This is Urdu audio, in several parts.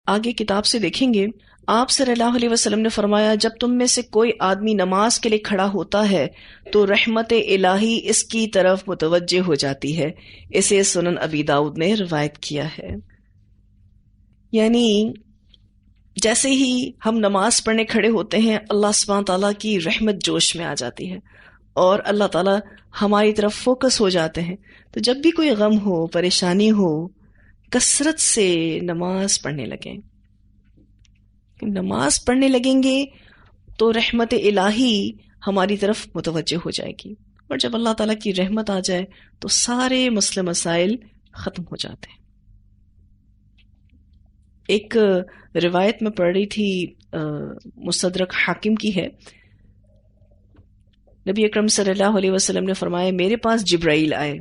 آگے کتاب سے دیکھیں گے، آپ صلی اللہ علیہ وسلم نے فرمایا جب تم میں سے کوئی آدمی نماز کے لیے کھڑا ہوتا ہے تو رحمت الہی اس کی طرف متوجہ ہو جاتی ہے۔ اسے سنن ابی داؤد نے روایت کیا ہے۔ یعنی جیسے ہی ہم نماز پڑھنے کھڑے ہوتے ہیں اللہ سبحانہ تعالیٰ کی رحمت جوش میں آ جاتی ہے اور اللہ تعالیٰ ہماری طرف فوکس ہو جاتے ہیں۔ تو جب بھی کوئی غم ہو، پریشانی ہو، کثرت سے نماز پڑھنے لگیں۔ نماز پڑھنے لگیں گے تو رحمت الہی ہماری طرف متوجہ ہو جائے گی، اور جب اللہ تعالیٰ کی رحمت آ جائے تو سارے مسئلے مسائل ختم ہو جاتے ہیں۔ ایک روایت میں پڑھ رہی تھی، مستدرک حاکم کی ہے، نبی اکرم صلی اللہ علیہ وسلم نے فرمایا میرے پاس جبرائیل آئے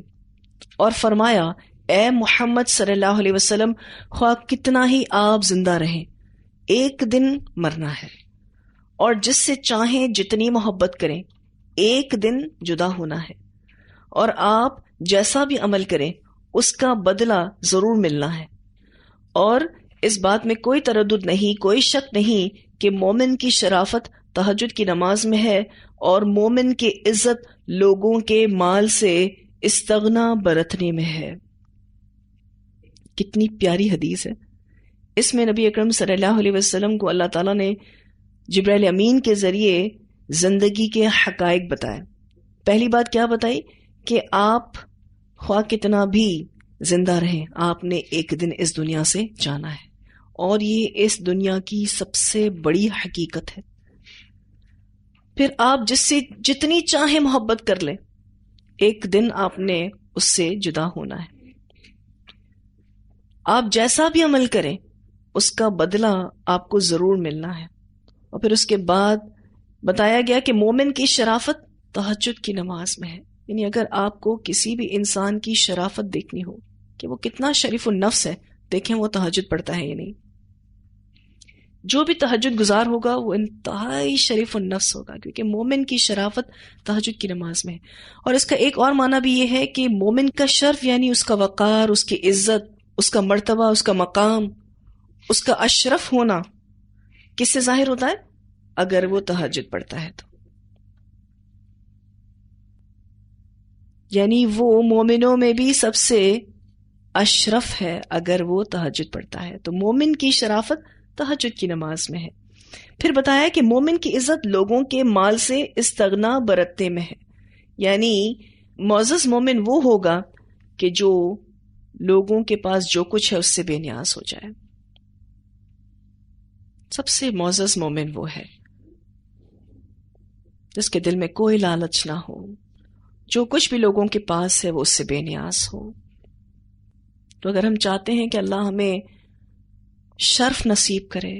اور فرمایا اے محمد صلی اللہ علیہ وسلم، خواہ کتنا ہی آپ زندہ رہیں ایک دن مرنا ہے، اور جس سے چاہیں جتنی محبت کریں ایک دن جدا ہونا ہے، اور آپ جیسا بھی عمل کریں اس کا بدلہ ضرور ملنا ہے، اور اس بات میں کوئی تردد نہیں، کوئی شک نہیں کہ مومن کی شرافت تہجد کی نماز میں ہے، اور مومن کی عزت لوگوں کے مال سے استغنا برتنے میں ہے۔ کتنی پیاری حدیث ہے۔ اس میں نبی اکرم صلی اللہ علیہ وسلم کو اللہ تعالیٰ نے جبرائیل امین کے ذریعے زندگی کے حقائق بتائے۔ پہلی بات کیا بتائی کہ آپ خواہ کتنا بھی زندہ رہیں آپ نے ایک دن اس دنیا سے جانا ہے، اور یہ اس دنیا کی سب سے بڑی حقیقت ہے۔ پھر آپ جس سے جتنی چاہیں محبت کر لیں ایک دن آپ نے اس سے جدا ہونا ہے، آپ جیسا بھی عمل کریں اس کا بدلہ آپ کو ضرور ملنا ہے۔ اور پھر اس کے بعد بتایا گیا کہ مومن کی شرافت تہجد کی نماز میں ہے۔ یعنی اگر آپ کو کسی بھی انسان کی شرافت دیکھنی ہو کہ وہ کتنا شریف النفس ہے، دیکھیں وہ تہجد پڑھتا ہے یا نہیں۔ جو بھی تہجد گزار ہوگا وہ انتہائی شریف النفس ہوگا، کیونکہ مومن کی شرافت تہجد کی نماز میں ہے۔ اور اس کا ایک اور معنی بھی یہ ہے کہ مومن کا شرف یعنی اس کا وقار، اس کی عزت، اس کا مرتبہ، اس کا مقام، اس کا اشرف ہونا کس سے ظاہر ہوتا ہے؟ اگر وہ تہجد پڑھتا ہے تو، یعنی وہ مومنوں میں بھی سب سے اشرف ہے اگر وہ تہجد پڑھتا ہے۔ تو مومن کی شرافت تہجد کی نماز میں ہے۔ پھر بتایا کہ مومن کی عزت لوگوں کے مال سے استغنا برتنے میں ہے، یعنی معزز مومن وہ ہوگا کہ جو لوگوں کے پاس جو کچھ ہے اس سے بے نیاز ہو جائے۔ سب سے معزز مومن وہ ہے جس کے دل میں کوئی لالچ نہ ہو، جو کچھ بھی لوگوں کے پاس ہے وہ اس سے بے نیاز ہو۔ تو اگر ہم چاہتے ہیں کہ اللہ ہمیں شرف نصیب کرے،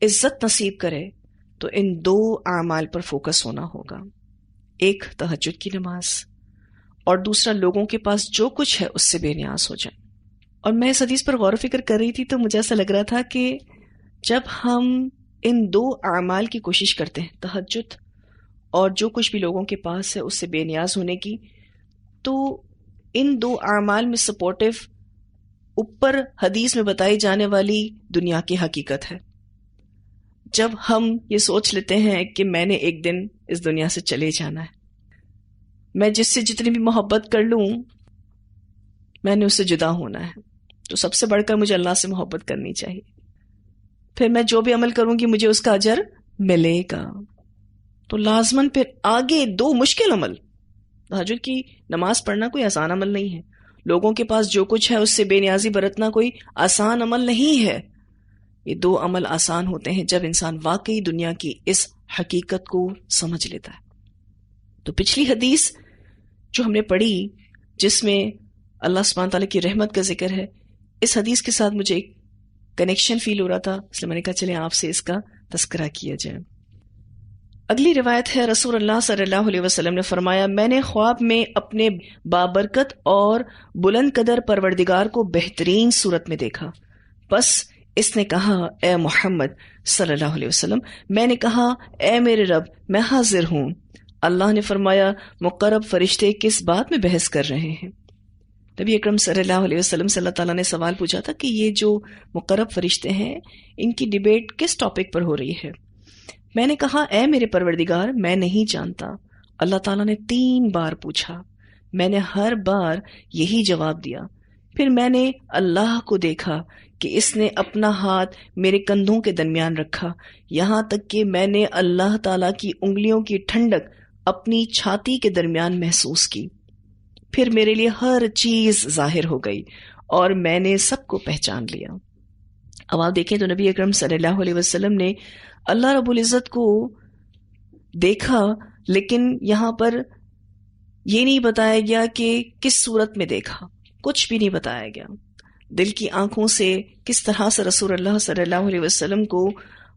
عزت نصیب کرے، تو ان دو اعمال پر فوکس ہونا ہوگا، ایک تہجد کی نماز، اور دوسرا لوگوں کے پاس جو کچھ ہے اس سے بے نیاز ہو جائے۔ اور میں اس حدیث پر غور و فکر کر رہی تھی تو مجھے ایسا لگ رہا تھا کہ جب ہم ان دو اعمال کی کوشش کرتے ہیں، تہجد اور جو کچھ بھی لوگوں کے پاس ہے اس سے بے نیاز ہونے کی، تو ان دو اعمال میں سپورٹو اوپر حدیث میں بتائی جانے والی دنیا کی حقیقت ہے۔ جب ہم یہ سوچ لیتے ہیں کہ میں نے ایک دن اس دنیا سے چلے جانا ہے، میں جس سے جتنی بھی محبت کر لوں میں نے اس سے جدا ہونا ہے، تو سب سے بڑھ کر مجھے اللہ سے محبت کرنی چاہیے، پھر میں جو بھی عمل کروں گی مجھے اس کا اجر ملے گا۔ تو لازماً پھر آگے دو مشکل عمل، تہجد کی نماز پڑھنا کوئی آسان عمل نہیں ہے، لوگوں کے پاس جو کچھ ہے اس سے بے نیازی برتنا کوئی آسان عمل نہیں ہے۔ یہ دو عمل آسان ہوتے ہیں جب انسان واقعی دنیا کی اس حقیقت کو سمجھ لیتا ہے۔ تو پچھلی حدیث جو ہم نے پڑھی جس میں اللہ سبحانہ تعالیٰ کی رحمت کا ذکر ہے، اس حدیث کے ساتھ مجھے ایک کنیکشن فیل ہو رہا تھا، اس لیے میں نے کہا چلیں آپ سے اس کا تذکرہ کیا جائے۔ اگلی روایت ہے، رسول اللہ صلی اللہ علیہ وسلم نے فرمایا میں نے خواب میں اپنے بابرکت اور بلند قدر پروردگار کو بہترین صورت میں دیکھا، بس اس نے کہا اے محمد صلی اللہ علیہ وسلم، میں نے کہا اے میرے رب میں حاضر ہوں۔ اللہ نے فرمایا مقرب فرشتے کس بات میں بحث کر رہے ہیں؟ نبی اکرم صلی اللہ علیہ وسلم سے اللہ تعالیٰ نے سوال پوچھا تھا کہ یہ جو مقرب فرشتے ہیں ان کی ڈیبیٹ کس ٹاپک پر ہو رہی ہے؟ میں نے کہا اے میرے پروردگار میں نہیں جانتا۔ اللہ تعالیٰ نے 3 بار پوچھا، میں نے ہر بار یہی جواب دیا۔ پھر میں نے اللہ کو دیکھا کہ اس نے اپنا ہاتھ میرے کندھوں کے درمیان رکھا، یہاں تک کہ میں نے اللہ تعالیٰ کی انگلیوں کی ٹھنڈک اپنی چھاتی کے درمیان محسوس کی۔ پھر میرے لیے ہر چیز ظاہر ہو گئی اور میں نے سب کو پہچان لیا۔ اب آپ دیکھیں تو نبی اکرم صلی اللہ علیہ وسلم نے اللہ رب العزت کو دیکھا، لیکن یہاں پر یہ نہیں بتایا گیا کہ کس صورت میں دیکھا، کچھ بھی نہیں بتایا گیا۔ دل کی آنکھوں سے کس طرح سے رسول اللہ صلی اللہ علیہ وسلم کو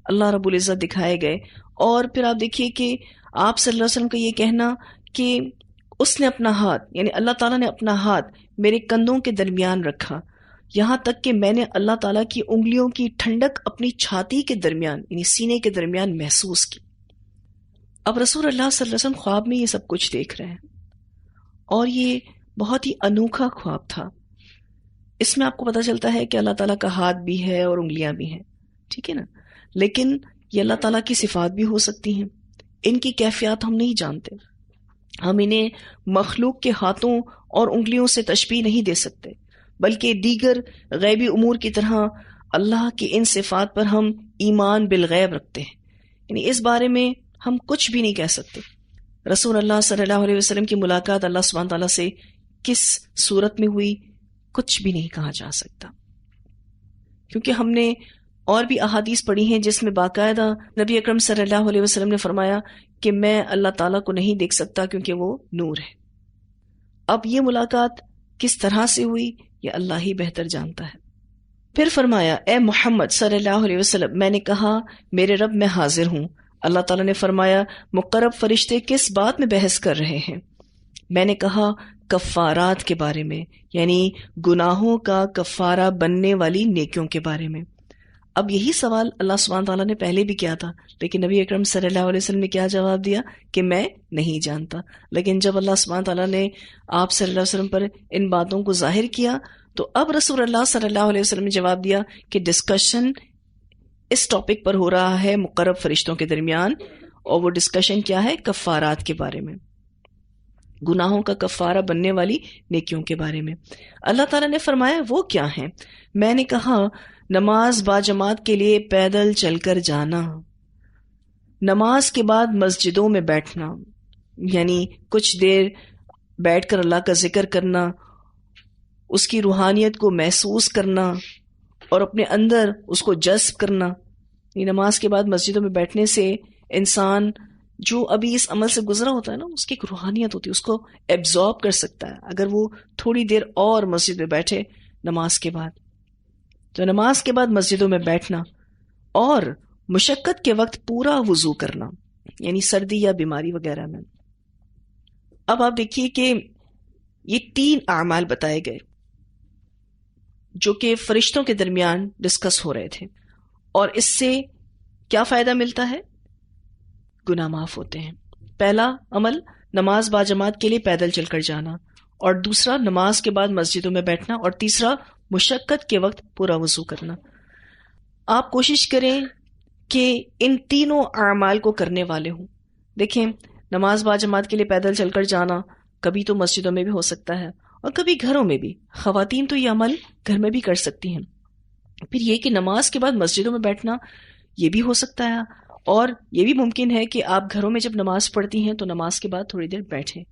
اللہ رب العزت دکھائے گئے۔ اور پھر آپ دیکھیے کہ آپ صلی اللہ علیہ وسلم کا یہ کہنا کہ اس نے اپنا ہاتھ، یعنی اللہ تعالیٰ نے اپنا ہاتھ میرے کندھوں کے درمیان رکھا، یہاں تک کہ میں نے اللہ تعالیٰ کی انگلیوں کی ٹھنڈک اپنی چھاتی کے درمیان یعنی سینے کے درمیان محسوس کی۔ اب رسول اللہ صلی اللہ علیہ وسلم خواب میں یہ سب کچھ دیکھ رہے ہیں، اور یہ بہت ہی انوکھا خواب تھا۔ اس میں آپ کو پتہ چلتا ہے کہ اللہ تعالیٰ کا ہاتھ بھی ہے اور انگلیاں بھی ہیں، ٹھیک ہے نا، لیکن یہ اللہ تعالیٰ کی صفات بھی ہو سکتی ہیں، ان کی کیفیات ہم نہیں جانتے، ہم انہیں مخلوق کے ہاتھوں اور انگلیوں سے تشبیہ نہیں دے سکتے، بلکہ دیگر غیبی امور کی طرح اللہ کی ان صفات پر ہم ایمان بالغیب رکھتے ہیں، یعنی اس بارے میں ہم کچھ بھی نہیں کہہ سکتے۔ رسول اللہ صلی اللہ علیہ وسلم کی ملاقات اللہ سبحانہ تعالیٰ سے کس صورت میں ہوئی کچھ بھی نہیں کہا جا سکتا، کیونکہ ہم نے اور بھی احادیث پڑھی ہیں جس میں باقاعدہ نبی اکرم صلی اللہ علیہ وسلم نے فرمایا کہ میں اللہ تعالیٰ کو نہیں دیکھ سکتا کیونکہ وہ نور ہے۔ اب یہ ملاقات کس طرح سے ہوئی یہ اللہ ہی بہتر جانتا ہے۔ پھر فرمایا اے محمد صلی اللہ علیہ وسلم، میں نے کہا میرے رب میں حاضر ہوں۔ اللہ تعالیٰ نے فرمایا مقرب فرشتے کس بات میں بحث کر رہے ہیں؟ میں نے کہا کفارات کے بارے میں، یعنی گناہوں کا کفارہ بننے والی نیکیوں کے بارے میں۔ اب یہی سوال اللہ سبحانہ تعالیٰ نے پہلے بھی کیا تھا، لیکن نبی اکرم صلی اللہ علیہ وسلم نے کیا جواب دیا کہ میں نہیں جانتا۔ لیکن جب اللہ سبحانہ تعالیٰ نے آپ صلی اللہ علیہ وسلم پر ان باتوں کو ظاہر کیا تو اب رسول اللہ صلی اللہ علیہ وسلم نے جواب دیا کہ ڈسکشن اس ٹاپک پر ہو رہا ہے مقرب فرشتوں کے درمیان، اور وہ ڈسکشن کیا ہے؟ کفارات کے بارے میں، گناہوں کا کفارہ بننے والی نیکیوں کے بارے میں۔ اللہ تعالیٰ نے فرمایا وہ کیا ہیں؟ میں نے کہا نماز باجماعت کے لیے پیدل چل کر جانا، نماز کے بعد مسجدوں میں بیٹھنا، یعنی کچھ دیر بیٹھ کر اللہ کا ذکر کرنا، اس کی روحانیت کو محسوس کرنا اور اپنے اندر اس کو جذب کرنا۔ یہ نماز کے بعد مسجدوں میں بیٹھنے سے انسان جو ابھی اس عمل سے گزرا ہوتا ہے نا، اس کی ایک روحانیت ہوتی ہے، اس کو ایبزارب کر سکتا ہے اگر وہ تھوڑی دیر اور مسجد میں بیٹھے نماز کے بعد۔ تو نماز کے بعد مسجدوں میں بیٹھنا اور مشقت کے وقت پورا وضو کرنا، یعنی سردی یا بیماری وغیرہ میں۔ اب آپ دیکھیے کہ یہ 3 اعمال بتائے گئے جو کہ فرشتوں کے درمیان ڈسکس ہو رہے تھے، اور اس سے کیا فائدہ ملتا ہے؟ گناہ معاف ہوتے ہیں۔ پہلا عمل نماز باجماعت کے لیے پیدل چل کر جانا، اور دوسرا نماز کے بعد مسجدوں میں بیٹھنا، اور تیسرا مشقت کے وقت پورا وضو کرنا۔ آپ کوشش کریں کہ ان تینوں اعمال کو کرنے والے ہوں۔ دیکھیں، نماز باجماعت کے لیے پیدل چل کر جانا کبھی تو مسجدوں میں بھی ہو سکتا ہے اور کبھی گھروں میں بھی، خواتین تو یہ عمل گھر میں بھی کر سکتی ہیں۔ پھر یہ کہ نماز کے بعد مسجدوں میں بیٹھنا یہ بھی ہو سکتا ہے، اور یہ بھی ممکن ہے کہ آپ گھروں میں جب نماز پڑھتی ہیں تو نماز کے بعد تھوڑی دیر بیٹھیں۔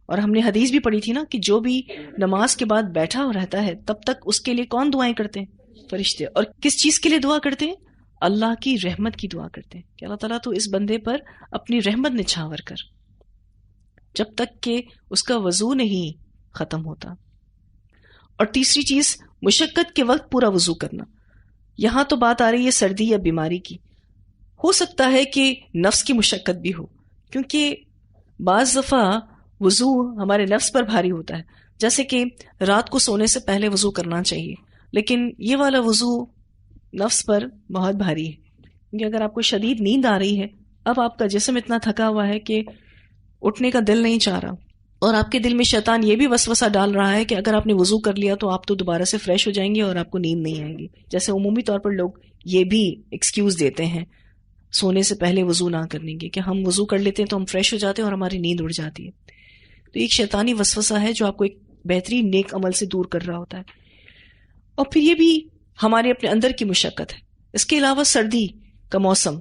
اور ہم نے حدیث بھی پڑھی تھی نا کہ جو بھی نماز کے بعد بیٹھا رہتا ہے تب تک اس کے لیے کون دعائیں کرتے ہیں؟ فرشتے۔ اور کس چیز کے لیے دعا کرتے ہیں؟ اللہ کی رحمت کی دعا کرتے ہیں کہ اللہ تعالیٰ تو اس بندے پر اپنی رحمت نچھاور کر، جب تک کہ اس کا وضو نہیں ختم ہوتا۔ اور تیسری چیز مشقت کے وقت پورا وضو کرنا۔ یہاں تو بات آ رہی ہے سردی یا بیماری کی، ہو سکتا ہے کہ نفس کی مشقت بھی ہو، کیونکہ بعض دفعہ وضو ہمارے نفس پر بھاری ہوتا ہے، جیسے کہ رات کو سونے سے پہلے وضو کرنا چاہیے، لیکن یہ والا وضو نفس پر بہت بھاری ہے، کیونکہ اگر آپ کو شدید نیند آ رہی ہے، اب آپ کا جسم اتنا تھکا ہوا ہے کہ اٹھنے کا دل نہیں چاہ رہا، اور آپ کے دل میں شیطان یہ بھی وسوسہ ڈال رہا ہے کہ اگر آپ نے وضو کر لیا تو آپ تو دوبارہ سے فریش ہو جائیں گے اور آپ کو نیند نہیں آئے گی. جیسے عمومی طور پر لوگ یہ بھی ایکسکیوز دیتے ہیں سونے سے پہلے وضو نہ کرنے کی کہ ہم وضو کر لیتے ہیں تو ہم فریش ہو جاتے ہیں اور ہماری نیند اڑ جاتی ہے. تو ایک شیطانی وسوسہ ہے جو آپ کو ایک بہترین نیک عمل سے دور کر رہا ہوتا ہے. اور پھر یہ بھی ہمارے اپنے اندر کی مشقت ہے. اس کے علاوہ سردی کا موسم،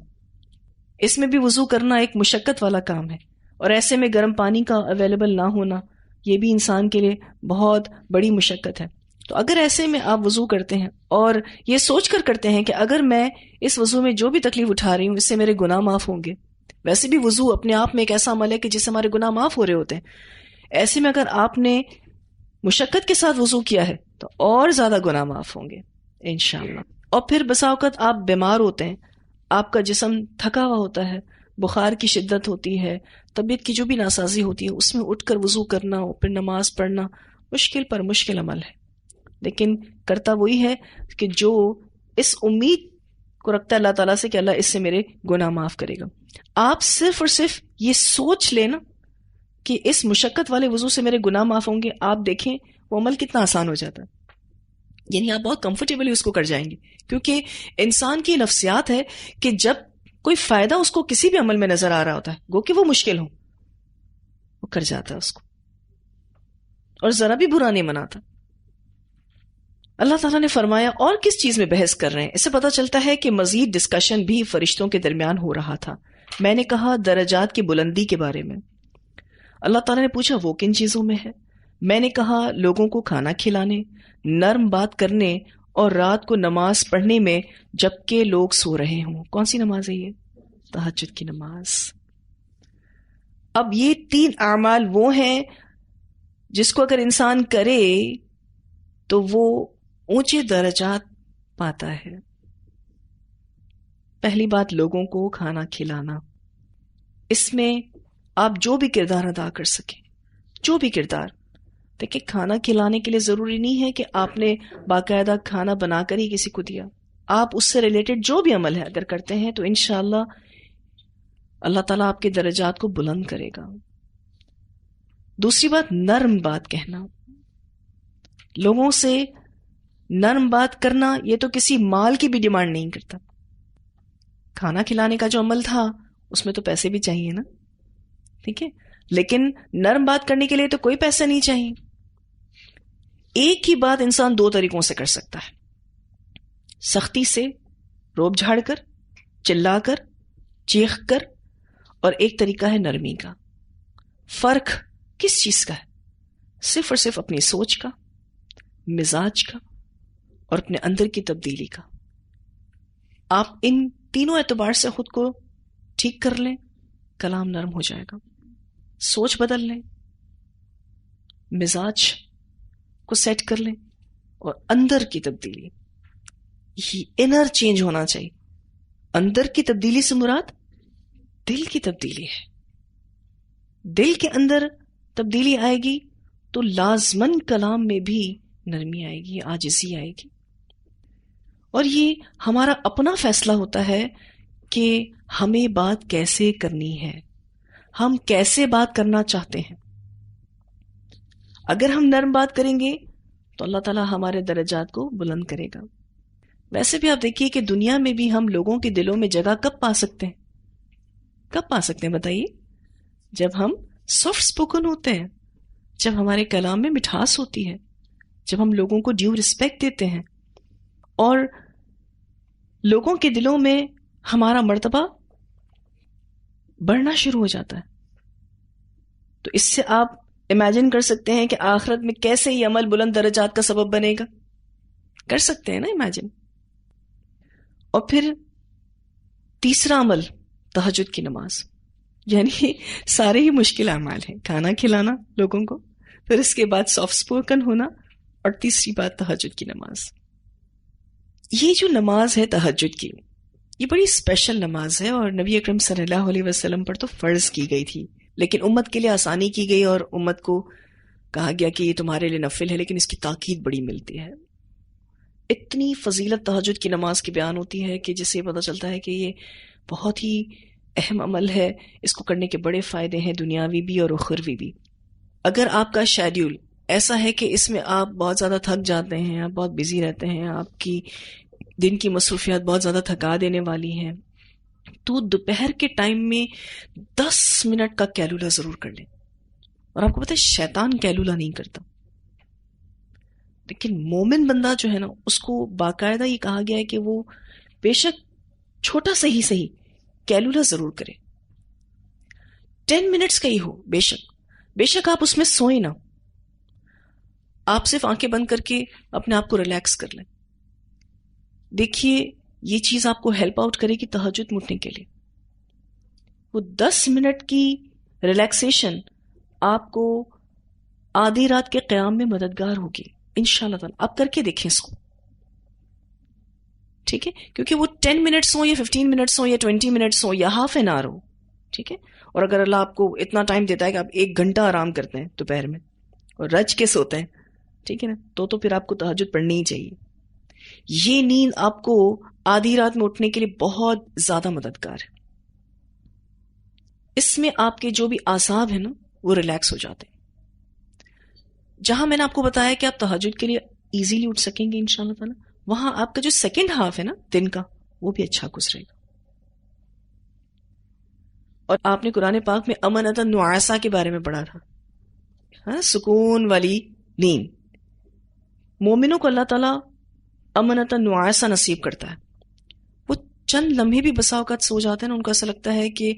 اس میں بھی وضو کرنا ایک مشقت والا کام ہے، اور ایسے میں گرم پانی کا اویلیبل نہ ہونا یہ بھی انسان کے لیے بہت بڑی مشقت ہے. تو اگر ایسے میں آپ وضو کرتے ہیں اور یہ سوچ کر کرتے ہیں کہ اگر میں اس وضو میں جو بھی تکلیف اٹھا رہی ہوں اس سے میرے گناہ معاف ہوں گے. ویسے بھی وضو اپنے آپ میں ایک ایسا عمل ہے کہ جس سے ہمارے گناہ معاف ہو رہے ہوتے ہیں. ایسے میں اگر آپ نے مشقت کے ساتھ وضو کیا ہے تو اور زیادہ گناہ معاف ہوں گے انشاءاللہ. اور پھر بسا اوقات آپ بیمار ہوتے ہیں، آپ کا جسم تھکا ہوا ہوتا ہے، بخار کی شدت ہوتی ہے، طبیعت کی جو بھی ناسازی ہوتی ہے، اس میں اٹھ کر وضو کرنا اور پھر نماز پڑھنا مشکل پر مشکل عمل ہے. لیکن کرتا وہی ہے کہ جو اس امید کو رکھتا ہے اللہ تعالیٰ سے کہ اللہ اس سے میرے گناہ معاف کرے گا. آپ صرف اور صرف یہ سوچ لینا کہ اس مشقت والے وضو سے میرے گناہ معاف ہوں گے، آپ دیکھیں وہ عمل کتنا آسان ہو جاتا ہے. یعنی آپ بہت کمفرٹیبلی اس کو کر جائیں گے، کیونکہ انسان کی نفسیات ہے کہ جب کوئی فائدہ اس کو کسی بھی عمل میں نظر آ رہا ہوتا ہے، گو کہ وہ مشکل ہو، وہ کر جاتا ہے اس کو اور ذرا بھی برا نہیں مناتا. اللہ تعالیٰ نے فرمایا اور کس چیز میں بحث کر رہے ہیں؟ اس سے پتہ چلتا ہے کہ مزید ڈسکشن بھی فرشتوں کے درمیان ہو رہا تھا. میں نے کہا درجات کی بلندی کے بارے میں. اللہ تعالیٰ نے پوچھا وہ کن چیزوں میں ہے؟ میں نے کہا لوگوں کو کھانا کھلانے، نرم بات کرنے اور رات کو نماز پڑھنے میں جبکہ لوگ سو رہے ہوں. کون سی نماز ہے یہ؟ تہجد کی نماز. اب یہ 3 اعمال وہ ہیں جس کو اگر انسان کرے تو وہ اونچے درجات پاتا ہے. پہلی بات لوگوں کو کھانا کھلانا. اس میں آپ جو بھی کردار ادا کر سکیں، جو بھی کردار. دیکھیں کھانا کھلانے کے لیے ضروری نہیں ہے کہ آپ نے باقاعدہ کھانا بنا کر ہی کسی کو دیا. آپ اس سے ریلیٹڈ جو بھی عمل ہے اگر کرتے ہیں تو انشاءاللہ اللہ تعالیٰ آپ کے درجات کو بلند کرے گا. دوسری بات نرم بات کہنا. لوگوں سے نرم بات کرنا یہ تو کسی مال کی بھی ڈیمانڈ نہیں کرتا. کھانا کھلانے کا جو عمل تھا اس میں تو پیسے بھی چاہیے نا، ٹھیک ہے، لیکن نرم بات کرنے کے لیے تو کوئی پیسہ نہیں چاہیے. ایک ہی بات انسان 2 طریقوں سے کر سکتا ہے، سختی سے روب جھاڑ کر، چلا کر، چیخ کر، اور ایک طریقہ ہے نرمی کا. فرق کس چیز کا ہے؟ صرف اور صرف اپنی سوچ کا، مزاج کا اور اپنے اندر کی تبدیلی کا. آپ ان تینوں اعتبار سے خود کو ٹھیک کر لیں، کلام نرم ہو جائے گا. سوچ بدل لیں، مزاج کو سیٹ کر لیں، اور اندر کی تبدیلی، یہ انر چینج ہونا چاہیے. اندر کی تبدیلی سے مراد دل کی تبدیلی ہے. دل کے اندر تبدیلی آئے گی تو لازمن کلام میں بھی نرمی آئے گی، عاجزی آئے گی. اور یہ ہمارا اپنا فیصلہ ہوتا ہے کہ ہمیں بات کیسے کرنی ہے، ہم کیسے بات کرنا چاہتے ہیں. اگر ہم نرم بات کریں گے تو اللہ تعالیٰ ہمارے درجات کو بلند کرے گا. ویسے بھی آپ دیکھیے کہ دنیا میں بھی ہم لوگوں کے دلوں میں جگہ کب پا سکتے ہیں؟ کب پا سکتے ہیں بتائیے؟ جب ہم سافٹ اسپوکن ہوتے ہیں، جب ہمارے کلام میں مٹھاس ہوتی ہے، جب ہم لوگوں کو ڈیو رسپیکٹ دیتے ہیں اور لوگوں کے دلوں میں ہمارا مرتبہ بڑھنا شروع ہو جاتا ہے. تو اس سے آپ امیجن کر سکتے ہیں کہ آخرت میں کیسے یہ عمل بلند درجات کا سبب بنے گا. کر سکتے ہیں نا امیجن. اور پھر تیسرا عمل تہجد کی نماز. یعنی سارے ہی مشکل اعمال ہیں، کھانا کھلانا لوگوں کو، پھر اس کے بعد سافٹ اسپوکن ہونا، اور تیسری بات تہجد کی نماز. یہ جو نماز ہے تہجد کی، یہ بڑی اسپیشل نماز ہے اور نبی اکرم صلی اللہ علیہ وسلم پر تو فرض کی گئی تھی، لیکن امت کے لیے آسانی کی گئی اور امت کو کہا گیا کہ یہ تمہارے لیے نفل ہے، لیکن اس کی تاکید بڑی ملتی ہے. اتنی فضیلت تہجد کی نماز کی بیان ہوتی ہے کہ جس سے پتہ چلتا ہے کہ یہ بہت ہی اہم عمل ہے، اس کو کرنے کے بڑے فائدے ہیں دنیاوی بھی اور اخروی بھی. اگر آپ کا شیڈیول ایسا ہے کہ اس میں آپ بہت زیادہ تھک جاتے ہیں، آپ بہت بزی رہتے ہیں، آپ کی دن کی مصروفیات بہت زیادہ تھکا دینے والی ہیں، تو دوپہر کے ٹائم میں 10 منٹ کا کیلولا ضرور کر لیں. اور آپ کو پتہ ہے شیطان کیلولا نہیں کرتا، لیکن مومن بندہ جو ہے نا اس کو باقاعدہ یہ کہا گیا ہے کہ وہ بے شک چھوٹا سا ہی صحیح کیلولا ضرور کرے. 10 منٹس کا ہی ہو، بے شک آپ اس میں سوئیں نہ، آپ صرف آنکھیں بند کر کے اپنے آپ کو ریلیکس کر لیں. دیکھیے یہ چیز آپ کو ہیلپ آؤٹ کرے گی تہجد میں اٹھنے کے لیے. وہ 10 منٹ کی ریلیکسیشن آپ کو آدھی رات کے قیام میں مددگار ہوگی انشاءاللہ تعالی. آپ کر کے دیکھیں اس کو، ٹھیک ہے؟ کیونکہ وہ 10 منٹس ہوں یا 15 منٹس ہوں یا 20 منٹس ہوں یا ہاف این آور ہو، ٹھیک ہے؟ اور اگر اللہ آپ کو اتنا ٹائم دیتا ہے کہ آپ 1 گھنٹہ آرام کرتے ہیں دوپہر میں اور رج کے سوتے ہیں، ٹھیک ہے نا، تو پھر آپ کو تہجد پڑھنی ہی چاہیے. یہ نیند آپ کو آدھی رات میں اٹھنے کے لیے بہت زیادہ مددگار ہے. اس میں آپ کے جو بھی اعصاب ہیں نا وہ ریلیکس ہو جاتے ہیں. جہاں میں نے آپ کو بتایا کہ آپ تہجد کے لیے ایزیلی اٹھ سکیں گے انشاءاللہ تعالی، وہاں آپ کا جو سیکنڈ ہاف ہے نا دن کا وہ بھی اچھا گزرے گا. اور آپ نے قرآن پاک میں امنۃ نعاسا کے بارے میں پڑھا تھا، ہاں، سکون والی نیند. مومنوں کو اللہ تعالیٰ امنۃ نعاسا نصیب کرتا ہے. وہ چند لمحے بھی بسا اوقات سو جاتے ہیں نا، ان کو ایسا لگتا ہے کہ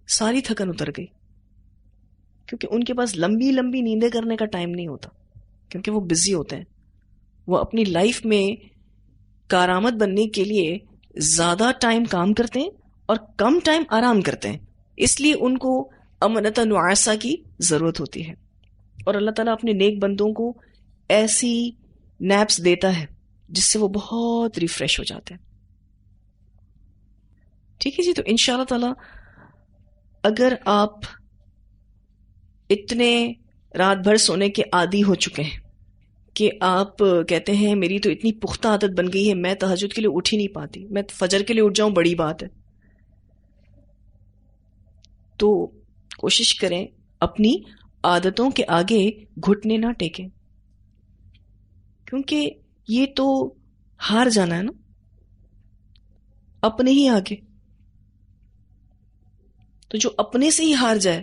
ساری تھکن اتر گئی، کیونکہ ان کے پاس لمبی لمبی نیندیں کرنے کا ٹائم نہیں ہوتا، کیونکہ وہ بزی ہوتے ہیں. وہ اپنی لائف میں کارآمد بننے کے لیے زیادہ ٹائم کام کرتے ہیں اور کم ٹائم آرام کرتے ہیں، اس لیے ان کو امنۃ نعاسا کی ضرورت ہوتی ہے. اور اللہ تعالیٰ اپنے نیک بندوں کو ایسی نیپس دیتا ہے جس سے وہ بہت ریفریش ہو جاتے ہیں. ٹھیک ہے جی. تو انشاءاللہ تعالیٰ اگر آپ اتنے رات بھر سونے کے عادی ہو چکے ہیں کہ آپ کہتے ہیں میری تو اتنی پختہ عادت بن گئی ہے، میں تہجد کے لیے اٹھ ہی نہیں پاتی، میں فجر کے لیے اٹھ جاؤں بڑی بات ہے، تو کوشش کریں اپنی عادتوں کے آگے گھٹنے نہ ٹیکیں، کیونکہ یہ تو ہار جانا ہے نا اپنے ہی آگے. تو جو اپنے سے ہی ہار جائے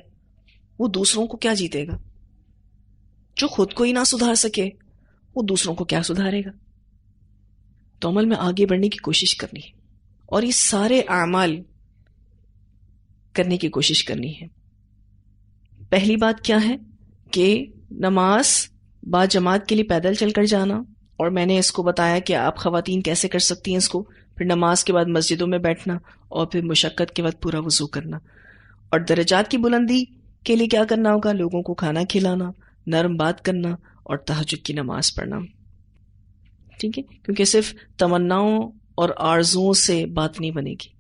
وہ دوسروں کو کیا جیتے گا؟ جو خود کو ہی نہ سدھار سکے وہ دوسروں کو کیا سدھارے گا؟ تو عمل میں آگے بڑھنے کی کوشش کرنی ہے اور یہ سارے اعمال کرنے کی کوشش کرنی ہے. پہلی بات کیا ہے کہ نماز با جماعت کے لیے پیدل چل کر جانا، اور میں نے اس کو بتایا کہ آپ خواتین کیسے کر سکتی ہیں اس کو. پھر نماز کے بعد مسجدوں میں بیٹھنا اور پھر مشقت کے بعد پورا وضو کرنا. اور درجات کی بلندی کے لیے کیا کرنا ہوگا؟ لوگوں کو کھانا کھلانا، نرم بات کرنا اور تہجد کی نماز پڑھنا. ٹھیک ہے، کیونکہ صرف تمناؤں اور آرزوؤں سے بات نہیں بنے گی.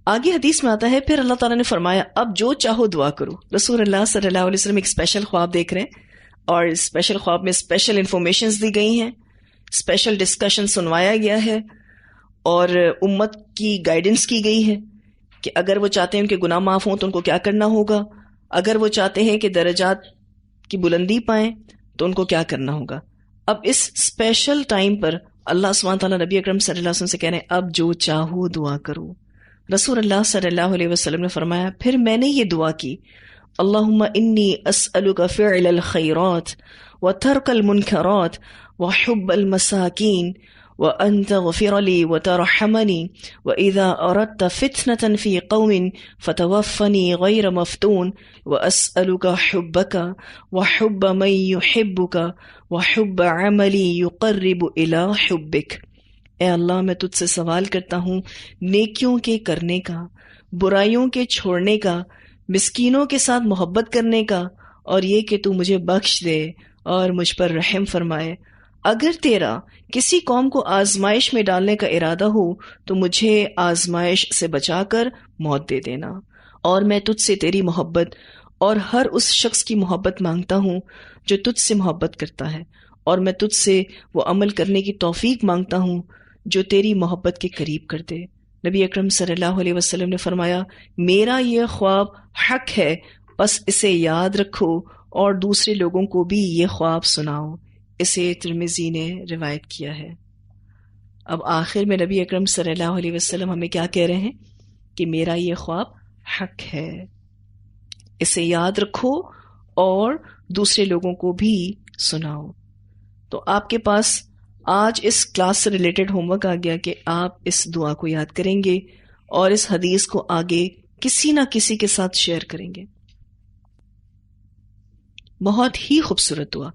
آگے حدیث میں آتا ہے پھر اللہ تعالیٰ نے فرمایا اب جو چاہو دعا کرو. رسول اللہ صلی اللہ علیہ وسلم ایک اسپیشل خواب دیکھ رہے ہیں اور اسپیشل خواب میں اسپیشل انفارمیشنز دی گئی ہیں، اسپیشل ڈسکشن سنوایا گیا ہے اور امت کی گائیڈنس کی گئی ہے کہ اگر وہ چاہتے ہیں ان کے گناہ معاف ہوں تو ان کو کیا کرنا ہوگا، اگر وہ چاہتے ہیں کہ درجات کی بلندی پائیں تو ان کو کیا کرنا ہوگا. اب اس اسپیشل ٹائم پر اللہ سبحانہ تعالیٰ نبی اکرم صلی اللہ علیہ وسلم سے کہہ رہے ہیں اب جو چاہو دعا کرو. رسول اللہ صلی اللہ علیہ وسلم نے فرمایا پھر میں نے یہ دعا کی، اللہم انی اسألک فعل الخیرات وترک المنکرات وحب المساکین وأن تغفر لي وترحمني وإذا أردت فتنة في قوم فتوفني غير مفتون وأسألك حبك وحب من يحبك وحب عملي يقرب إلى حبك. اے اللہ میں تجھ سے سوال کرتا ہوں نیکیوں کے کرنے کا، برائیوں کے چھوڑنے کا، مسکینوں کے ساتھ محبت کرنے کا، اور یہ کہ تو مجھے بخش دے اور مجھ پر رحم فرمائے. اگر تیرا کسی قوم کو آزمائش میں ڈالنے کا ارادہ ہو تو مجھے آزمائش سے بچا کر موت دے دینا. اور میں تجھ سے تیری محبت اور ہر اس شخص کی محبت مانگتا ہوں جو تجھ سے محبت کرتا ہے، اور میں تجھ سے وہ عمل کرنے کی توفیق مانگتا ہوں جو تیری محبت کے قریب کر دے. نبی اکرم صلی اللہ علیہ وسلم نے فرمایا میرا یہ خواب حق ہے، بس اسے یاد رکھو اور دوسرے لوگوں کو بھی یہ خواب سناؤ. اسے ترمذی نے روایت کیا ہے. اب آخر میں نبی اکرم صلی اللہ علیہ وسلم ہمیں کیا کہہ رہے ہیں کہ میرا یہ خواب حق ہے، اسے یاد رکھو اور دوسرے لوگوں کو بھی سناؤ. تو آپ کے پاس آج اس کلاس سے ریلیٹڈ ہوم ورک آ گیا کہ آپ اس دعا کو یاد کریں گے اور اس حدیث کو آگے کسی نہ کسی کے ساتھ شیئر کریں گے. بہت ہی خوبصورت دعا.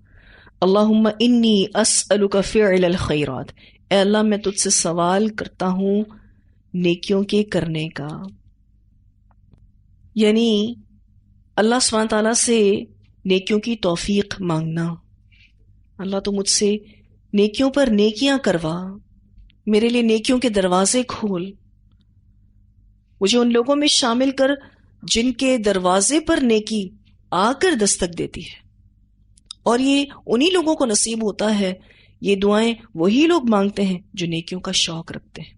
اللہم انی اسألک فعل الخیرات، اے اللہ میں تجھ سے سوال کرتا ہوں نیکیوں کے کرنے کا. یعنی اللہ سبحانہ تعالیٰ سے نیکیوں کی توفیق مانگنا. اللہ تو مجھ سے نیکیوں پر نیکیاں کروا، میرے لیے نیکیوں کے دروازے کھول، مجھے ان لوگوں میں شامل کر جن کے دروازے پر نیکی آ کر دستک دیتی ہے. اور یہ انہی لوگوں کو نصیب ہوتا ہے، یہ دعائیں وہی لوگ مانگتے ہیں جو نیکیوں کا شوق رکھتے ہیں.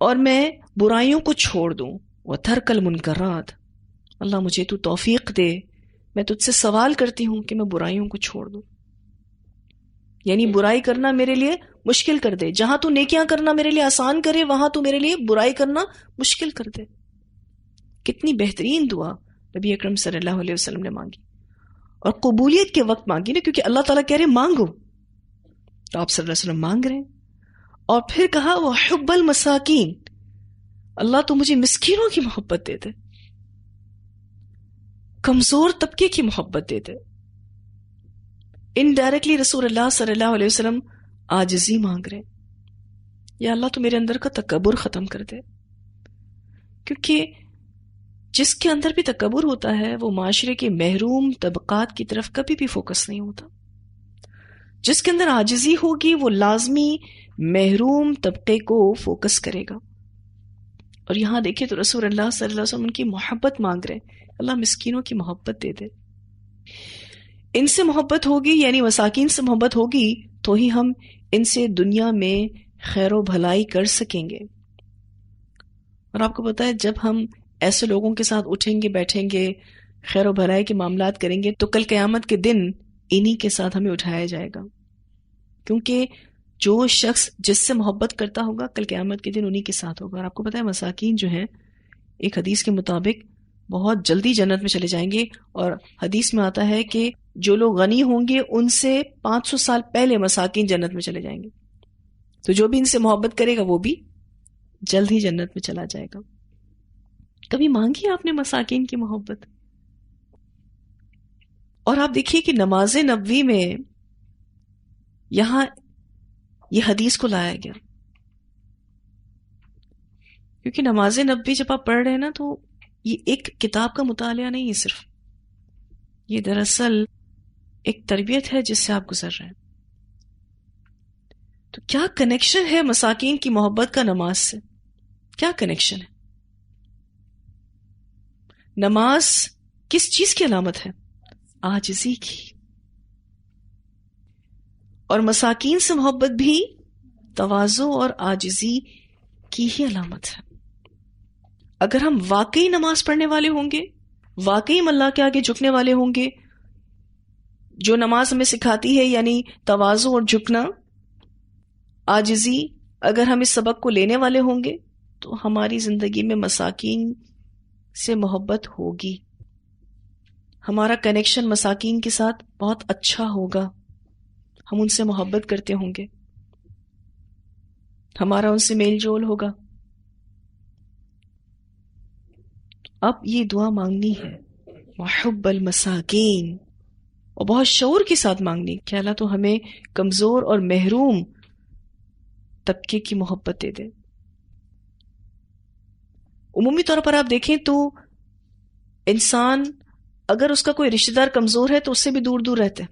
اور میں برائیوں کو چھوڑ دوں. وَتَرْكَ الْمُنْكَرَاتِ، اللہ مجھے تو توفیق دے، میں تجھ سے سوال کرتی ہوں کہ میں برائیوں کو چھوڑ دوں. یعنی برائی کرنا میرے لیے مشکل کر دے. جہاں تو نیکیاں کرنا میرے لیے آسان کرے، وہاں تو میرے لیے برائی کرنا مشکل کر دے. کتنی بہترین دعا نبی اکرم صلی اللہ علیہ وسلم نے مانگی، اور قبولیت کے وقت مانگی نا، کیونکہ اللہ تعالیٰ کہہ رہے مانگو، تو آپ صلی اللہ علیہ وسلم مانگ رہے ہیں. اور پھر کہا وہ حب المساکین، اللہ تو مجھے مسکینوں کی محبت دے دے، کمزور طبقے کی محبت دے دے. انڈائریکٹلی رسول اللہ صلی اللہ علیہ وسلم عاجزی مانگ رہے، یا اللہ تو میرے اندر کا تکبر ختم کر دے. کیونکہ جس کے اندر بھی تکبر ہوتا ہے وہ معاشرے کے محروم طبقات کی طرف کبھی بھی فوکس نہیں ہوتا. جس کے اندر عاجزی ہوگی وہ لازمی محروم طبقے کو فوکس کرے گا. اور یہاں دیکھیں تو رسول اللہ صلی اللہ علیہ وسلم ان کی محبت مانگ رہے ہیں، اللہ مسکینوں کی محبت دے دے. ان سے محبت ہوگی، یعنی مساکین سے محبت ہوگی، تو ہی ہم ان سے دنیا میں خیر و بھلائی کر سکیں گے. اور آپ کو پتا ہے جب ہم ایسے لوگوں کے ساتھ اٹھیں گے، بیٹھیں گے، خیر و بھلائی کے معاملات کریں گے، تو کل قیامت کے دن انہی کے ساتھ ہمیں اٹھایا جائے گا. کیونکہ جو شخص جس سے محبت کرتا ہوگا کل قیامت کے دن انہی کے ساتھ ہوگا. اور آپ کو پتا ہے مساکین جو ہیں ایک حدیث کے مطابق بہت جلدی جنت میں چلے جائیں گے. اور حدیث میں آتا ہے کہ جو لوگ غنی ہوں گے ان سے 500 سال پہلے مساکین جنت میں چلے جائیں گے. تو جو بھی ان سے محبت کرے گا وہ بھی جلد ہی جنت میں چلا جائے گا. کبھی مانگی آپ نے مساکین کی محبت؟ اور آپ دیکھیے کہ نماز نبوی میں یہاں یہ حدیث کو لایا گیا، کیونکہ نماز نبوی جب آپ پڑھ رہے ہیں نا تو یہ ایک کتاب کا مطالعہ نہیں ہے صرف، یہ دراصل ایک تربیت ہے جس سے آپ گزر رہے ہیں. تو کیا کنیکشن ہے مساکین کی محبت کا نماز سے؟ کیا کنیکشن ہے؟ نماز کس چیز کی علامت ہے؟ عاجزی کی. اور مساکین سے محبت بھی تواضع اور عاجزی کی ہی علامت ہے. اگر ہم واقعی نماز پڑھنے والے ہوں گے، واقعی اللہ کے آگے جھکنے والے ہوں گے، جو نماز ہمیں سکھاتی ہے یعنی تواضع اور جھکنا، عاجزی، اگر ہم اس سبق کو لینے والے ہوں گے تو ہماری زندگی میں مساکین سے محبت ہوگی. ہمارا کنیکشن مساکین کے ساتھ بہت اچھا ہوگا، ہم ان سے محبت کرتے ہوں گے، ہمارا ان سے میل جول ہوگا. اب یہ دعا مانگنی ہے وحب المساکین، اور بہت شعور کے ساتھ مانگنی کہ اللہ تو ہمیں کمزور اور محروم طبقے کی محبت دے دے. عمومی طور پر آپ دیکھیں تو انسان اگر اس کا کوئی رشتہ دار کمزور ہے تو اس سے بھی دور دور رہتے ہیں،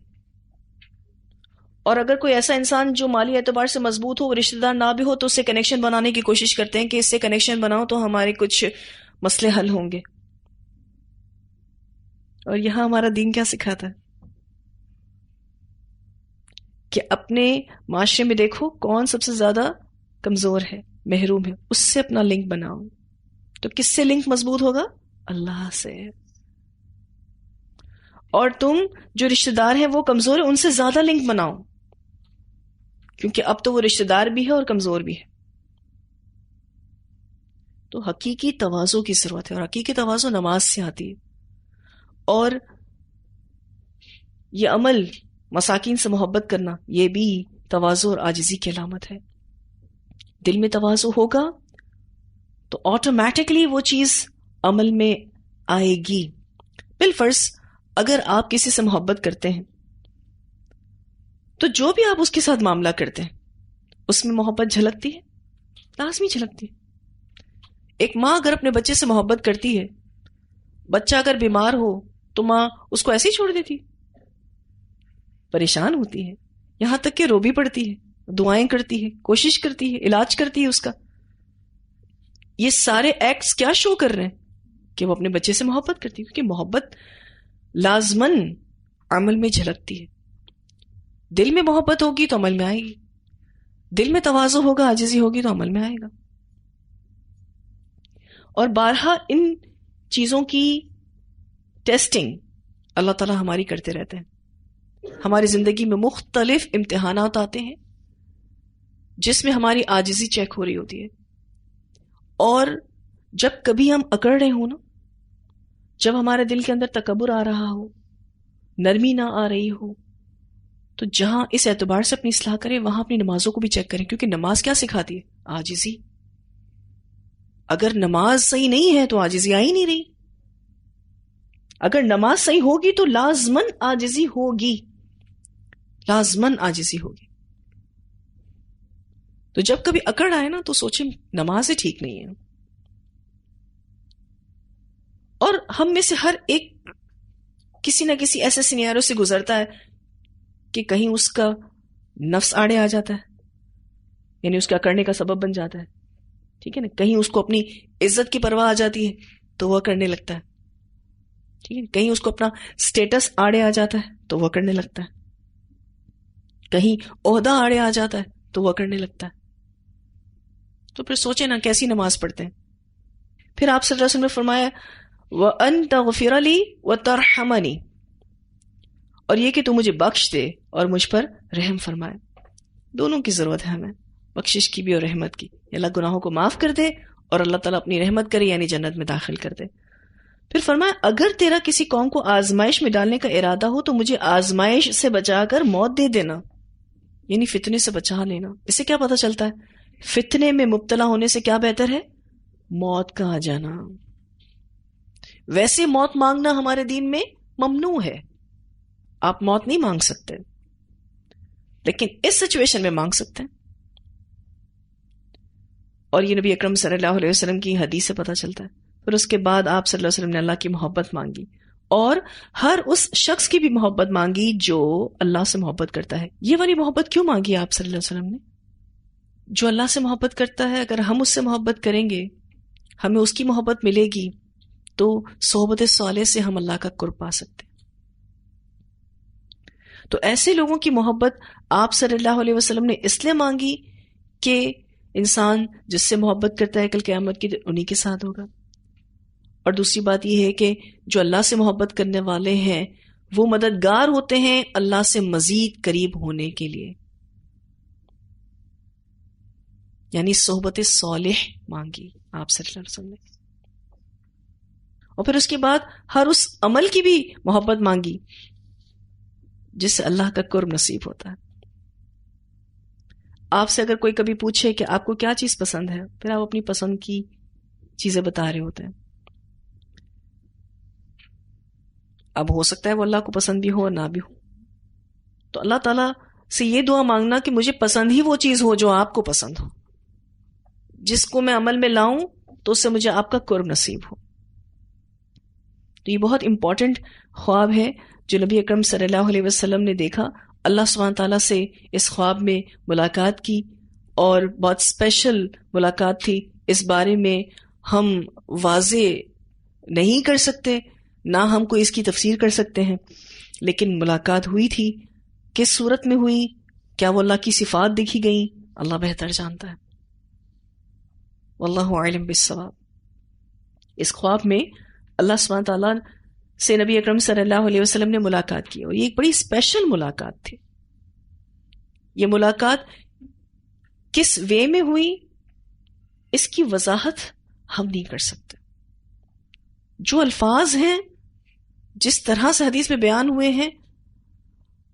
اور اگر کوئی ایسا انسان جو مالی اعتبار سے مضبوط ہو، رشتہ دار نہ بھی ہو، تو اس سے کنیکشن بنانے کی کوشش کرتے ہیں کہ اس سے کنیکشن بناؤ تو ہمارے کچھ مسئلے حل ہوں گے. اور یہاں ہمارا دین کیا سکھاتا ہے کہ اپنے معاشرے میں دیکھو کون سب سے زیادہ کمزور ہے، محروم ہے، اس سے اپنا لنک بناؤ. تو کس سے لنک مضبوط ہوگا؟ اللہ سے. اور تم جو رشتہ دار ہیں وہ کمزور ہیں ان سے زیادہ لنک بناؤ، کیونکہ اب تو وہ رشتہ دار بھی ہے اور کمزور بھی ہے. تو حقیقی تواضع کی ضرورت ہے، اور حقیقی تواضع نماز سے آتی ہے. اور یہ عمل مساکین سے محبت کرنا یہ بھی تواضع اور عاجزی کی علامت ہے. دل میں تواضع ہوگا تو آٹومیٹکلی وہ چیز عمل میں آئے گی. بالفرض اگر آپ کسی سے محبت کرتے ہیں تو جو بھی آپ اس کے ساتھ معاملہ کرتے ہیں اس میں محبت جھلکتی ہے، لازمی جھلکتی ہے. ایک ماں اگر اپنے بچے سے محبت کرتی ہے، بچہ اگر بیمار ہو تو ماں اس کو ایسے ہی چھوڑ دیتی، پریشان ہوتی ہے، یہاں تک کہ رو بھی پڑتی ہے، دعائیں کرتی ہے، کوشش کرتی ہے، علاج کرتی ہے اس کا. یہ سارے ایکٹس کیا شو کر رہے ہیں کہ وہ اپنے بچے سے محبت کرتی ہے، کیونکہ محبت لازماً عمل میں جھلکتی ہے. دل میں محبت ہوگی تو عمل میں آئے گی، دل میں تواضع ہوگا، عاجزی ہوگی تو عمل میں آئے گا. اور بارہا ان چیزوں کی ٹیسٹنگ اللہ تعالیٰ ہماری کرتے رہتے ہیں. ہماری زندگی میں مختلف امتحانات آتے ہیں جس میں ہماری عاجزی چیک ہو رہی ہوتی ہے. اور جب کبھی ہم اکڑ رہے ہوں نا، جب ہمارے دل کے اندر تکبر آ رہا ہو، نرمی نہ آ رہی ہو، تو جہاں اس اعتبار سے اپنی اصلاح کریں وہاں اپنی نمازوں کو بھی چیک کریں، کیونکہ نماز کیا سکھاتی ہے؟ عاجزی. اگر نماز صحیح نہیں ہے تو عاجزی آ ہی نہیں رہی. اگر نماز صحیح ہوگی تو لازماً عاجزی ہوگی، لازماً عاجزی ہوگی. تو جب کبھی اکڑ آئے نا تو سوچیں نماز ہی ٹھیک نہیں ہے. اور ہم میں سے ہر ایک کسی نہ کسی ایسے سینیاروں سے گزرتا ہے کہ کہیں اس کا نفس آڑے آ جاتا ہے، یعنی اس کا کرنے کا سبب بن جاتا ہے. ٹھیک ہے نا، کہیں اس کو اپنی عزت کی پرواہ آ جاتی ہے تو وہ کرنے لگتا ہے. ٹھیک ہے، کہیں اس کو اپنا سٹیٹس آڑے آ جاتا ہے تو وہ کرنے لگتا ہے، کہیں عہدہ آڑے آ جاتا ہے تو وہ کرنے لگتا ہے. تو پھر سوچیں نا کیسی نماز پڑھتے ہیں. پھر آپ صلی اللہ علیہ وسلم نے فرمایا وَأَن تَغْفِرَ لِي وَتَرْحَمَنِي، اور یہ کہ تو مجھے بخش دے اور مجھ پر رحم فرمائے. دونوں کی ضرورت ہے ہمیں، بخشش کی بھی اور رحمت کی. اللہ گناہوں کو معاف کر دے اور اللہ تعالیٰ اپنی رحمت کرے، یعنی جنت میں داخل کر دے. پھر فرمایا اگر تیرا کسی قوم کو آزمائش میں ڈالنے کا ارادہ ہو تو مجھے آزمائش سے بچا کر موت دے دینا، یعنی فتنے سے بچا لینا. اس سے کیا پتہ چلتا ہے؟ فتنے میں مبتلا ہونے سے کیا بہتر ہے؟ موت کا آ جانا. ویسے موت مانگنا ہمارے دین میں ممنوع ہے، آپ موت نہیں مانگ سکتے، لیکن اس سچویشن میں مانگ سکتے ہیں. اور یہ نبی اکرم صلی اللہ علیہ وسلم کی حدیث سے پتہ چلتا ہے. پھر اس کے بعد آپ صلی اللہ علیہ وسلم نے اللہ کی محبت مانگی، اور ہر اس شخص کی بھی محبت مانگی جو اللہ سے محبت کرتا ہے. یہ والی محبت کیوں مانگی آپ صلی اللہ علیہ وسلم نے؟ جو اللہ سے محبت کرتا ہے، اگر ہم اس سے محبت کریں گے، ہمیں اس کی محبت ملے گی، تو صحبت صالح سے ہم اللہ کا قرب پا سکتے ہیں. تو ایسے لوگوں کی محبت آپ صلی اللہ علیہ وسلم نے اس لیے مانگی کہ انسان جس سے محبت کرتا ہے کل قیامت کے دن انہی کے ساتھ ہوگا. اور دوسری بات یہ ہے کہ جو اللہ سے محبت کرنے والے ہیں وہ مددگار ہوتے ہیں اللہ سے مزید قریب ہونے کے لیے، یعنی صحبت صالح مانگی آپ صلی اللہ علیہ وسلم نے. اور پھر اس کے بعد ہر اس عمل کی بھی محبت مانگی جس سے اللہ کا قرب نصیب ہوتا ہے. آپ سے اگر کوئی کبھی پوچھے کہ آپ کو کیا چیز پسند ہے، پھر آپ اپنی پسند کی چیزیں بتا رہے ہوتے ہیں. اب ہو سکتا ہے وہ اللہ کو پسند بھی ہو اور نہ بھی ہو، تو اللہ تعالیٰ سے یہ دعا مانگنا کہ مجھے پسند ہی وہ چیز ہو جو آپ کو پسند ہو، جس کو میں عمل میں لاؤں تو اس سے مجھے آپ کا قرب نصیب ہو. تو یہ بہت امپورٹنٹ خواب ہے جو نبی اکرم صلی اللہ علیہ وسلم نے دیکھا. اللہ سبحانہ تعالیٰ سے اس خواب میں ملاقات کی، اور بہت اسپیشل ملاقات تھی. اس بارے میں ہم واضح نہیں کر سکتے، نہ ہم کو اس کی تفسیر کر سکتے ہیں، لیکن ملاقات ہوئی تھی. کس صورت میں ہوئی، کیا وہ اللہ کی صفات دیکھی گئیں، اللہ بہتر جانتا ہے. واللہ اعلم بالصواب. اس خواب میں اللہ سبحانہ تعالیٰ سے نبی اکرم صلی اللہ علیہ وسلم نے ملاقات کی، اور یہ ایک بڑی اسپیشل ملاقات تھی. یہ ملاقات کس وے میں ہوئی اس کی وضاحت ہم نہیں کر سکتے. جو الفاظ ہیں، جس طرح سے حدیث میں بیان ہوئے ہیں،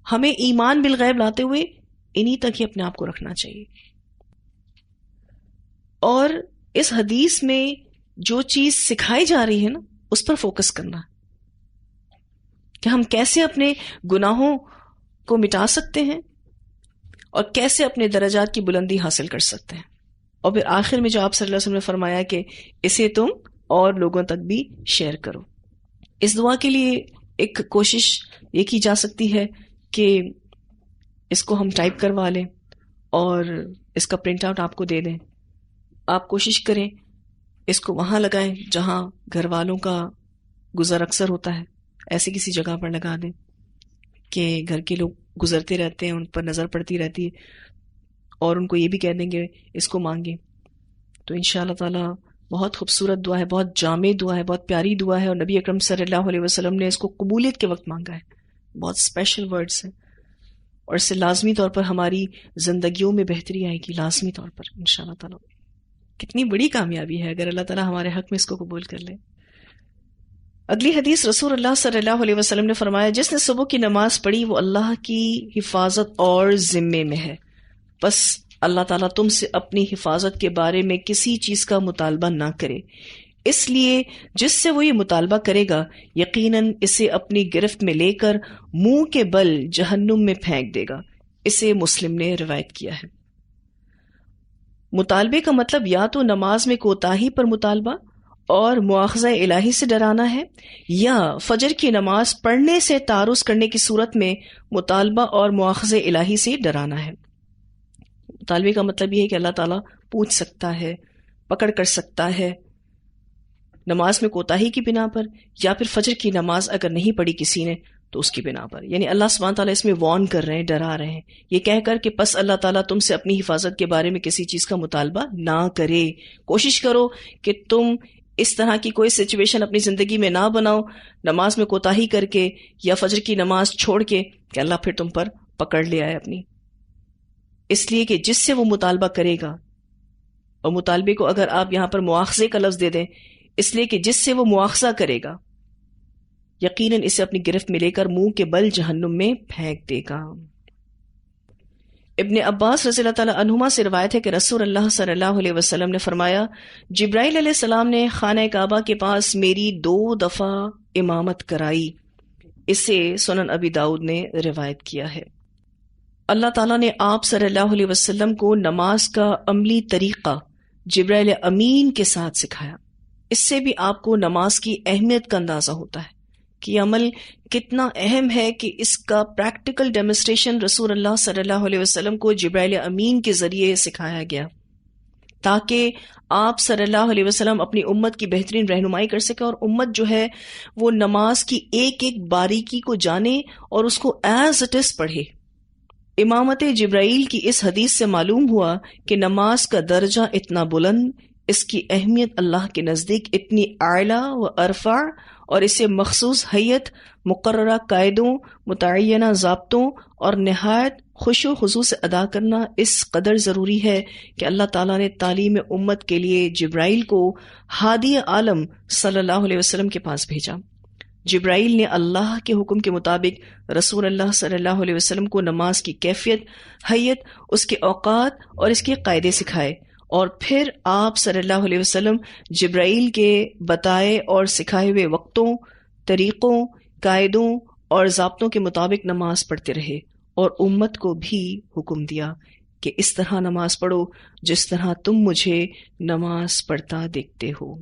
ہمیں ایمان بالغیب لاتے ہوئے انہی تک ہی اپنے آپ کو رکھنا چاہیے. اور اس حدیث میں جو چیز سکھائی جا رہی ہے نا، اس پر فوکس کرنا کہ ہم کیسے اپنے گناہوں کو مٹا سکتے ہیں اور کیسے اپنے درجات کی بلندی حاصل کر سکتے ہیں. اور پھر آخر میں جو آپ صلی اللہ علیہ وسلم نے فرمایا کہ اسے تم اور لوگوں تک بھی شیئر کرو. اس دعا کے لیے ایک کوشش یہ کی جا سکتی ہے کہ اس کو ہم ٹائپ کروا لیں اور اس کا پرنٹ آؤٹ آپ کو دے دیں. آپ کوشش کریں اس کو وہاں لگائیں جہاں گھر والوں کا گزر اکثر ہوتا ہے، ایسی کسی جگہ پر لگا دیں کہ گھر کے لوگ گزرتے رہتے ہیں، ان پر نظر پڑتی رہتی ہے، اور ان کو یہ بھی کہہ دیں گے اس کو مانگیں. تو انشاءاللہ تعالی بہت خوبصورت دعا ہے، بہت جامع دعا ہے، بہت پیاری دعا ہے، اور نبی اکرم صلی اللہ علیہ وسلم نے اس کو قبولیت کے وقت مانگا ہے. بہت اسپیشل ورڈز ہیں، اور اس سے لازمی طور پر ہماری زندگیوں میں بہتری آئے گی، لازمی طور پر انشاءاللہ تعالی. کتنی بڑی کامیابی ہے اگر اللہ تعالیٰ ہمارے حق میں اس کو قبول کر لے. اگلی حدیث رسول اللہ صلی اللہ علیہ وسلم نے فرمایا، جس نے صبح کی نماز پڑھی وہ اللہ کی حفاظت اور ذمے میں ہے، بس اللہ تعالیٰ تم سے اپنی حفاظت کے بارے میں کسی چیز کا مطالبہ نہ کرے، اس لیے جس سے وہ یہ مطالبہ کرے گا یقیناً اسے اپنی گرفت میں لے کر منہ کے بل جہنم میں پھینک دے گا. اسے مسلم نے روایت کیا ہے. مطالبے کا مطلب یا تو نماز میں کوتاہی پر مطالبہ اور مواخذہ الہی سے ڈرانا ہے، یا فجر کی نماز پڑھنے سے تعارض کرنے کی صورت میں مطالبہ اور مواخذہ الہی سے ڈرانا ہے. مطالبے کا مطلب یہ ہے کہ اللہ تعالیٰ پوچھ سکتا ہے، پکڑ کر سکتا ہے نماز میں کوتاہی کی بنا پر، یا پھر فجر کی نماز اگر نہیں پڑھی کسی نے تو اس کی بنا پر. یعنی اللہ سبحانہ تعالیٰ اس میں وارن کر رہے ہیں، ڈرا رہے ہیں، یہ کہہ کر کہ پس اللہ تعالیٰ تم سے اپنی حفاظت کے بارے میں کسی چیز کا مطالبہ نہ کرے. کوشش کرو کہ تم اس طرح کی کوئی سچویشن اپنی زندگی میں نہ بناؤ نماز میں کوتاہی کر کے یا فجر کی نماز چھوڑ کے کہ اللہ پھر تم پر پکڑ لے آئے اپنی. اس لیے کہ جس سے وہ مطالبہ کرے گا، اور مطالبے کو اگر آپ یہاں پر مواخذے کا لفظ دے دیں، اس لیے کہ جس سے وہ مواخذہ کرے گا یقیناً اسے اپنی گرفت میں لے کر منہ کے بل جہنم میں پھینک دے گا. ابن عباس رضی اللہ تعالیٰ عنہما سے روایت ہے کہ رسول اللہ صلی اللہ علیہ وسلم نے فرمایا، جبرائیل علیہ السلام نے خانہ کعبہ کے پاس میری 2 دفعہ امامت کرائی. اسے سنن ابی داؤد نے روایت کیا ہے. اللہ تعالیٰ نے آپ صلی اللہ علیہ وسلم کو نماز کا عملی طریقہ جبرائیل امین کے ساتھ سکھایا. اس سے بھی آپ کو نماز کی اہمیت کا اندازہ ہوتا ہے کہ یہ عمل کتنا اہم ہے، کہ اس کا پریکٹیکل ڈیمونسٹریشن رسول اللہ صلی اللہ علیہ وسلم کو جبرائیل امین کے ذریعے سکھایا گیا تاکہ آپ صلی اللہ علیہ وسلم اپنی امت کی بہترین رہنمائی کر سکے، اور امت جو ہے وہ نماز کی ایک ایک باریکی کو جانے اور اس کو ایز اٹ از پڑھے. امامت جبرائیل کی اس حدیث سے معلوم ہوا کہ نماز کا درجہ اتنا بلند، اس کی اہمیت اللہ کے نزدیک اتنی اعلیٰ و ارفع، اور اسے مخصوص حیت، مقررہ قاعدوں، متعینہ ضابطوں اور نہایت خشوع و خضوع سے ادا کرنا اس قدر ضروری ہے کہ اللہ تعالیٰ نے تعلیم امت کے لیے جبرائیل کو ہادی عالم صلی اللہ علیہ وسلم کے پاس بھیجا. جبرائیل نے اللہ کے حکم کے مطابق رسول اللہ صلی اللہ علیہ وسلم کو نماز کی کیفیت، حیت، اس کے اوقات اور اس کے قاعدے سکھائے، اور پھر آپ صلی اللہ علیہ وسلم جبرائیل کے بتائے اور سکھائے ہوئے وقتوں، طریقوں، قاعدوں اور ضابطوں کے مطابق نماز پڑھتے رہے، اور امت کو بھی حکم دیا کہ اس طرح نماز پڑھو جس طرح تم مجھے نماز پڑھتا دیکھتے ہو.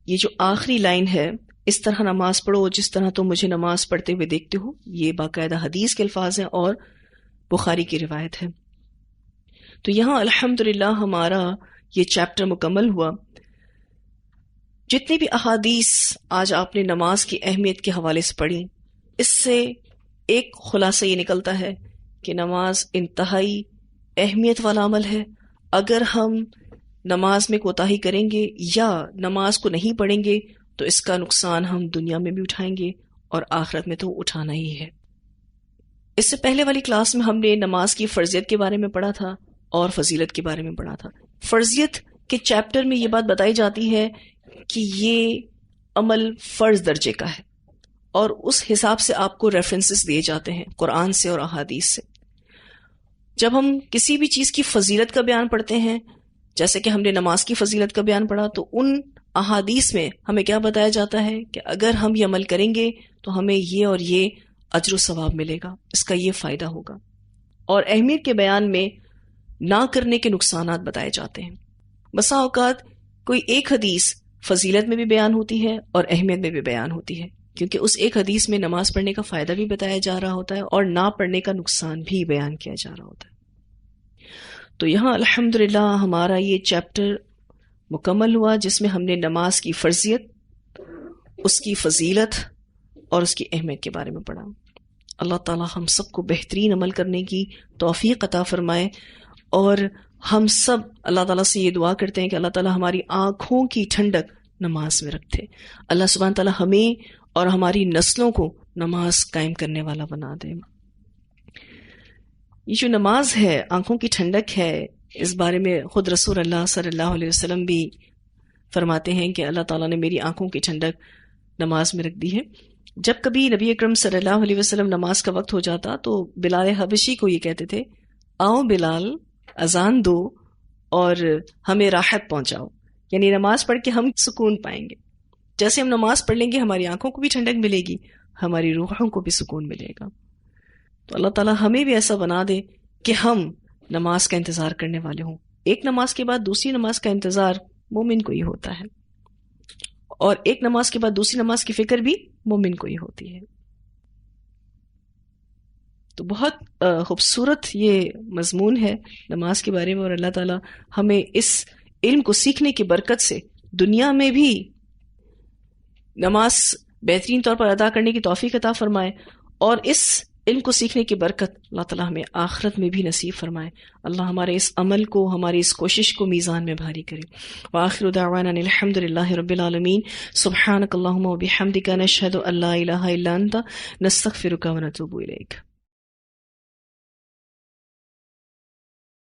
یہ جو آخری لائن ہے، اس طرح نماز پڑھو جس طرح تم مجھے نماز پڑھتے ہوئے دیکھتے ہو، یہ باقاعدہ حدیث کے الفاظ ہیں اور بخاری کی روایت ہے. تو یہاں الحمدللہ ہمارا یہ چیپٹر مکمل ہوا. جتنی بھی احادیث آج آپ نے نماز کی اہمیت کے حوالے سے پڑھی، اس سے ایک خلاصہ یہ نکلتا ہے کہ نماز انتہائی اہمیت والا عمل ہے. اگر ہم نماز میں کوتاہی کریں گے یا نماز کو نہیں پڑھیں گے تو اس کا نقصان ہم دنیا میں بھی اٹھائیں گے اور آخرت میں تو اٹھانا ہی ہے۔ اس سے پہلے والی کلاس میں ہم نے نماز کی فرضیت کے بارے میں پڑھا تھا اور فضیلت کے بارے میں پڑھا تھا۔ فرضیت کے چیپٹر میں یہ بات بتائی جاتی ہے کہ یہ عمل فرض درجے کا ہے، اور اس حساب سے آپ کو ریفرنسز دیے جاتے ہیں قرآن سے اور احادیث سے۔ جب ہم کسی بھی چیز کی فضیلت کا بیان پڑھتے ہیں، جیسے کہ ہم نے نماز کی فضیلت کا بیان پڑھا، تو ان احادیث میں ہمیں کیا بتایا جاتا ہے کہ اگر ہم یہ عمل کریں گے تو ہمیں یہ اور یہ اجر و ثواب ملے گا، اس کا یہ فائدہ ہوگا۔ اور اہمیت کے بیان میں نہ کرنے کے نقصانات بتائے جاتے ہیں۔ بسا اوقات کوئی ایک حدیث فضیلت میں بھی بیان ہوتی ہے اور اہمیت میں بھی بیان ہوتی ہے، کیونکہ اس ایک حدیث میں نماز پڑھنے کا فائدہ بھی بتایا جا رہا ہوتا ہے اور نہ پڑھنے کا نقصان بھی بیان کیا جا رہا ہوتا ہے۔ تو یہاں الحمدللہ ہمارا یہ چیپٹر مکمل ہوا، جس میں ہم نے نماز کی فرضیت، اس کی فضیلت اور اس کی اہمیت کے بارے میں پڑھا۔ اللہ تعالی ہم سب کو بہترین عمل کرنے کی توفیق عطا فرمائے، اور ہم سب اللہ تعالیٰ سے یہ دعا کرتے ہیں کہ اللہ تعالیٰ ہماری آنکھوں کی ٹھنڈک نماز میں رکھتے۔ اللہ سبحانہ تعالیٰ ہمیں اور ہماری نسلوں کو نماز قائم کرنے والا بنا دے۔ یہ جو نماز ہے، آنکھوں کی ٹھنڈک ہے، اس بارے میں خود رسول اللہ صلی اللہ علیہ وسلم بھی فرماتے ہیں کہ اللہ تعالیٰ نے میری آنکھوں کی ٹھنڈک نماز میں رکھ دی ہے۔ جب کبھی نبی اکرم صلی اللہ علیہ وسلم نماز کا وقت ہو جاتا تو بلال حبشی کو یہ کہتے تھے، آؤ بلال، اذان دو اور ہمیں راحت پہنچاؤ، یعنی نماز پڑھ کے ہم سکون پائیں گے۔ جیسے ہم نماز پڑھ لیں گے ہماری آنکھوں کو بھی ٹھنڈک ملے گی، ہماری روحوں کو بھی سکون ملے گا۔ تو اللہ تعالیٰ ہمیں بھی ایسا بنا دے کہ ہم نماز کا انتظار کرنے والے ہوں۔ ایک نماز کے بعد دوسری نماز کا انتظار مومن کو ہی ہوتا ہے، اور ایک نماز کے بعد دوسری نماز کی فکر بھی مومن کو ہی ہوتی ہے۔ تو بہت خوبصورت یہ مضمون ہے نماز کے بارے میں، اور اللہ تعالیٰ ہمیں اس علم کو سیکھنے کی برکت سے دنیا میں بھی نماز بہترین طور پر ادا کرنے کی توفیق عطا فرمائے، اور اس علم کو سیکھنے کی برکت اللہ تعالیٰ ہمیں آخرت میں بھی نصیب فرمائے۔ اللہ ہمارے اس عمل کو، ہماری اس کوشش کو میزان میں بھاری کرے۔ وآخر دعوانا الحمد للہ رب العالمین۔ سبحانک اللہم وبحمدک، نشہد ان لا الہ الا انت، نستغفرک ونتوب الیک۔